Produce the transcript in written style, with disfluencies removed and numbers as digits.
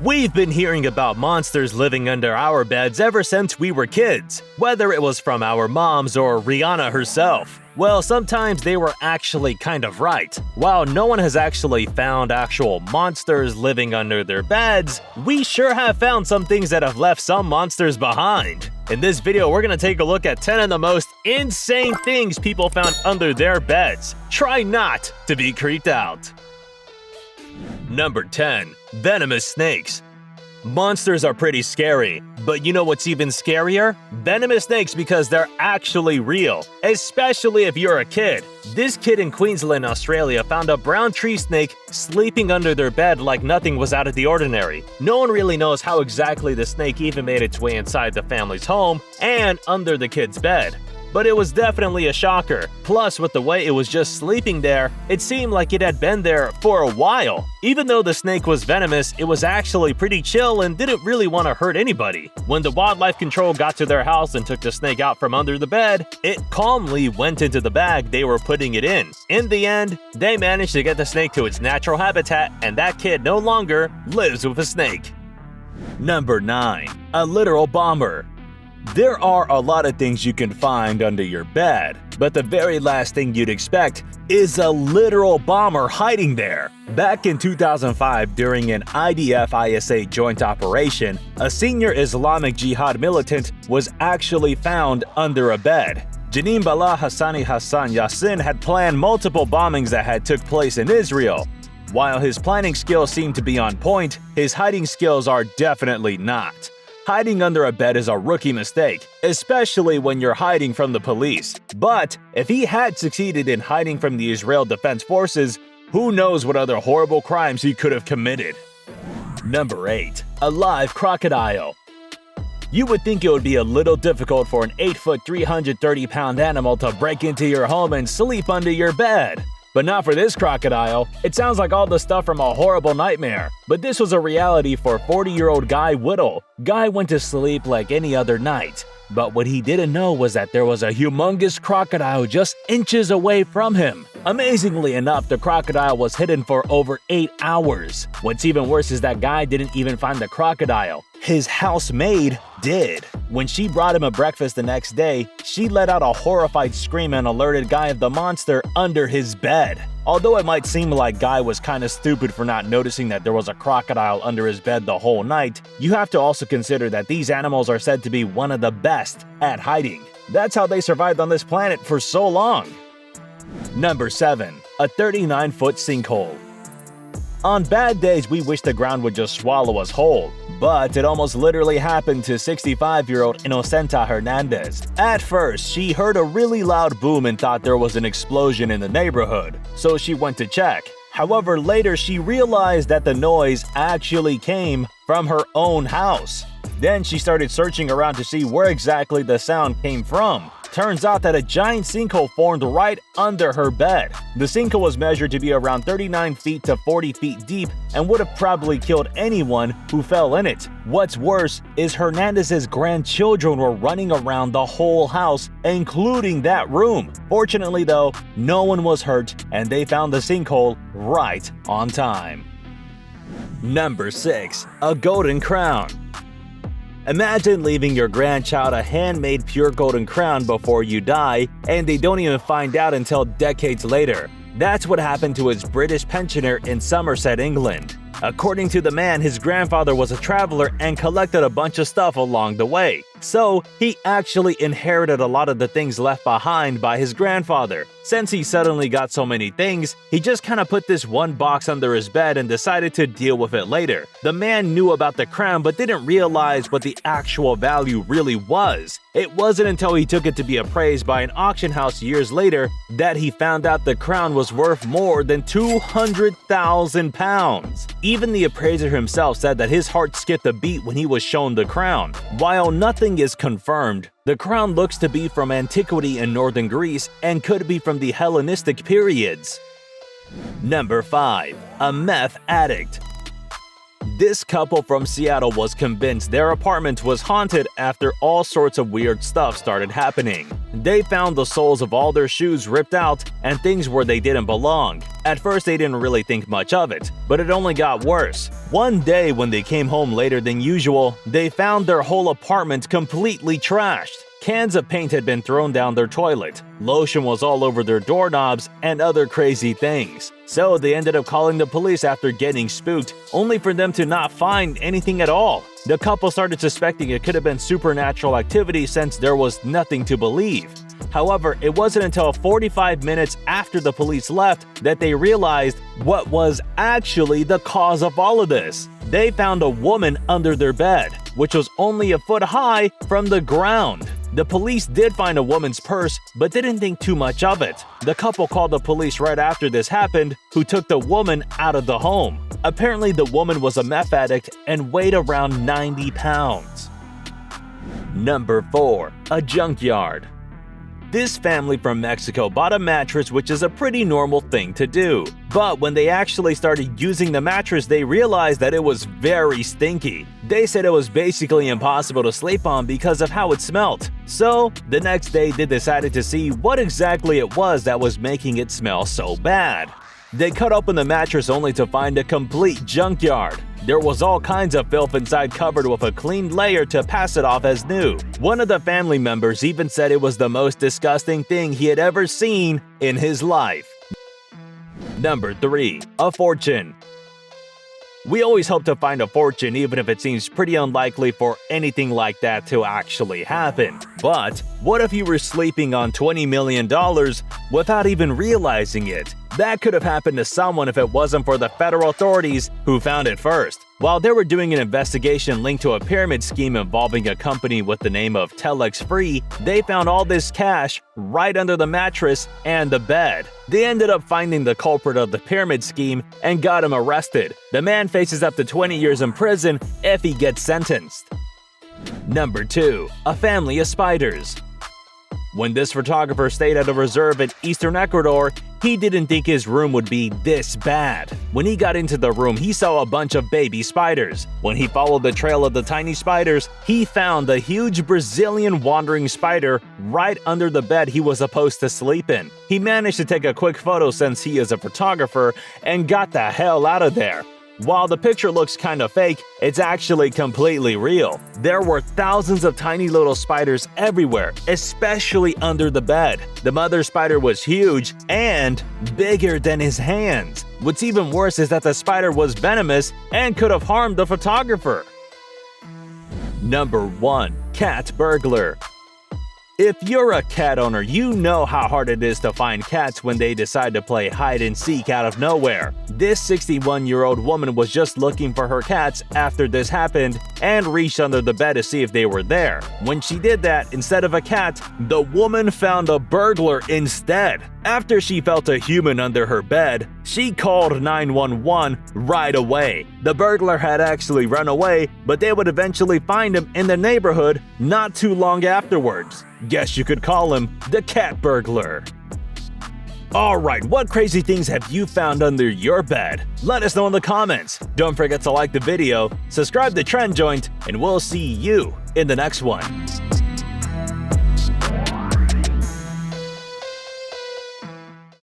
We've been hearing about monsters living under our beds ever since we were kids, whether it was from our moms or Rihanna herself. Well, sometimes they were actually kind of right. While no one has actually found actual monsters living under their beds, we sure have found some things that have left some monsters behind. In this video, we're gonna take a look at 10 of the most insane things people found under their beds. Try not to be creeped out. Number 10. Venomous snakes. Monsters are pretty scary, but you know what's even scarier? Venomous snakes, because they're actually real, especially if you're a kid. This kid in Queensland, Australia found a brown tree snake sleeping under their bed like nothing was out of the ordinary. No one really knows how exactly the snake even made its way inside the family's home and under the kid's bed. But it was definitely a shocker. Plus, with the way it was just sleeping there, it seemed like it had been there for a while. Even though the snake was venomous, it was actually pretty chill and didn't really want to hurt anybody. When the wildlife control got to their house and took the snake out from under the bed, it calmly went into the bag they were putting it in. In the end, they managed to get the snake to its natural habitat, and that kid no longer lives with a snake. Number 9. A literal bomber. There are a lot of things you can find under your bed, but the very last thing you'd expect is a literal bomber hiding there. Back in 2005, during an IDF-ISA joint operation, a senior Islamic Jihad militant was actually found under a bed. Janim Bala Hassani Hassan Yassin had planned multiple bombings that had took place in Israel. While his planning skills seem to be on point, his hiding skills are definitely not. Hiding under a bed is a rookie mistake, especially when you're hiding from the police. But if he had succeeded in hiding from the Israel Defense Forces, who knows what other horrible crimes he could have committed. Number 8. A live crocodile. You would think it would be a little difficult for an 8-foot, 330-pound animal to break into your home and sleep under your bed. But not for this crocodile. It sounds like all the stuff from a horrible nightmare. But this was a reality for 40-year-old Guy Whittle. Guy went to sleep like any other night. But what he didn't know was that there was a humongous crocodile just inches away from him. Amazingly enough, the crocodile was hidden for over 8 hours. What's even worse is that Guy didn't even find the crocodile. His housemaid did. When she brought him a breakfast the next day, she let out a horrified scream and alerted Guy of the monster under his bed. Although it might seem like Guy was kinda stupid for not noticing that there was a crocodile under his bed the whole night, you have to also consider that these animals are said to be one of the best at hiding. That's how they survived on this planet for so long. Number 7. A 39-foot sinkhole. On bad days, we wish the ground would just swallow us whole, but it almost literally happened to 65-year-old Inocenta Hernandez. At first, she heard a really loud boom and thought there was an explosion in the neighborhood, so she went to check. However, later she realized that the noise actually came from her own house. Then she started searching around to see where exactly the sound came from. Turns out that a giant sinkhole formed right under her bed. The sinkhole was measured to be around 39 feet to 40 feet deep and would have probably killed anyone who fell in it. What's worse is Hernandez's grandchildren were running around the whole house, including that room. Fortunately though, no one was hurt and they found the sinkhole right on time. Number 6. A golden crown. Imagine leaving your grandchild a handmade pure golden crown before you die, and they don't even find out until decades later. That's what happened to his British pensioner in Somerset, England. According to the man, his grandfather was a traveler and collected a bunch of stuff along the way. So, he actually inherited a lot of the things left behind by his grandfather. Since he suddenly got so many things, he just kinda put this one box under his bed and decided to deal with it later. The man knew about the crown but didn't realize what the actual value really was. It wasn't until he took it to be appraised by an auction house years later that he found out the crown was worth more than £200,000. Even the appraiser himself said that his heart skipped a beat when he was shown the crown. While nothing is confirmed, the crown looks to be from antiquity in northern Greece and could be from the Hellenistic periods. Number 5. A meth addict. This couple from Seattle was convinced their apartment was haunted after all sorts of weird stuff started happening. They found the soles of all their shoes ripped out and things where they didn't belong. At first they didn't really think much of it, but it only got worse. One day when they came home later than usual, they found their whole apartment completely trashed. Cans of paint had been thrown down their toilet, lotion was all over their doorknobs, and other crazy things. So they ended up calling the police after getting spooked, only for them to not find anything at all. The couple started suspecting it could have been supernatural activity since there was nothing to believe. However, it wasn't until 45 minutes after the police left that they realized what was actually the cause of all of this. They found a woman under their bed, which was only a foot high from the ground. The police did find a woman's purse, but didn't think too much of it. The couple called the police right after this happened, who took the woman out of the home. Apparently, the woman was a meth addict and weighed around 90 pounds. Number 4. A junkyard. This family from Mexico bought a mattress, which is a pretty normal thing to do. But when they actually started using the mattress, they realized that it was very stinky. They said it was basically impossible to sleep on because of how it smelled. So, the next day they decided to see what exactly it was that was making it smell so bad. They cut open the mattress only to find a complete junkyard. There was all kinds of filth inside covered with a clean layer to pass it off as new. One of the family members even said it was the most disgusting thing he had ever seen in his life. Number 3. A fortune. We always hope to find a fortune even if it seems pretty unlikely for anything like that to actually happen. But what if you were sleeping on $20 million without even realizing it? That could have happened to someone if it wasn't for the federal authorities who found it first. While they were doing an investigation linked to a pyramid scheme involving a company with the name of Telex Free, they found all this cash right under the mattress and the bed. They ended up finding the culprit of the pyramid scheme and got him arrested. The man faces up to 20 years in prison if he gets sentenced. Number 2. A family of spiders. When this photographer stayed at a reserve in eastern Ecuador, he didn't think his room would be this bad. When he got into the room, he saw a bunch of baby spiders. When he followed the trail of the tiny spiders, he found a huge Brazilian wandering spider right under the bed he was supposed to sleep in. He managed to take a quick photo since he is a photographer and got the hell out of there. While the picture looks kind of fake, it's actually completely real. There were thousands of tiny little spiders everywhere, especially under the bed. The mother spider was huge and bigger than his hands. What's even worse is that the spider was venomous and could have harmed the photographer. Number 1. Cat burglar. If you're a cat owner, you know how hard it is to find cats when they decide to play hide and seek out of nowhere. This 61-year-old woman was just looking for her cats after this happened and reached under the bed to see if they were there. When she did that, instead of a cat, the woman found a burglar instead. After she felt a human under her bed, she called 911 right away. The burglar had actually run away, but they would eventually find him in the neighborhood not too long afterwards. Guess you could call him the cat burglar. Alright, what crazy things have you found under your bed? Let us know in the comments. Don't forget to like the video, subscribe to Trend Joint, and we'll see you in the next one.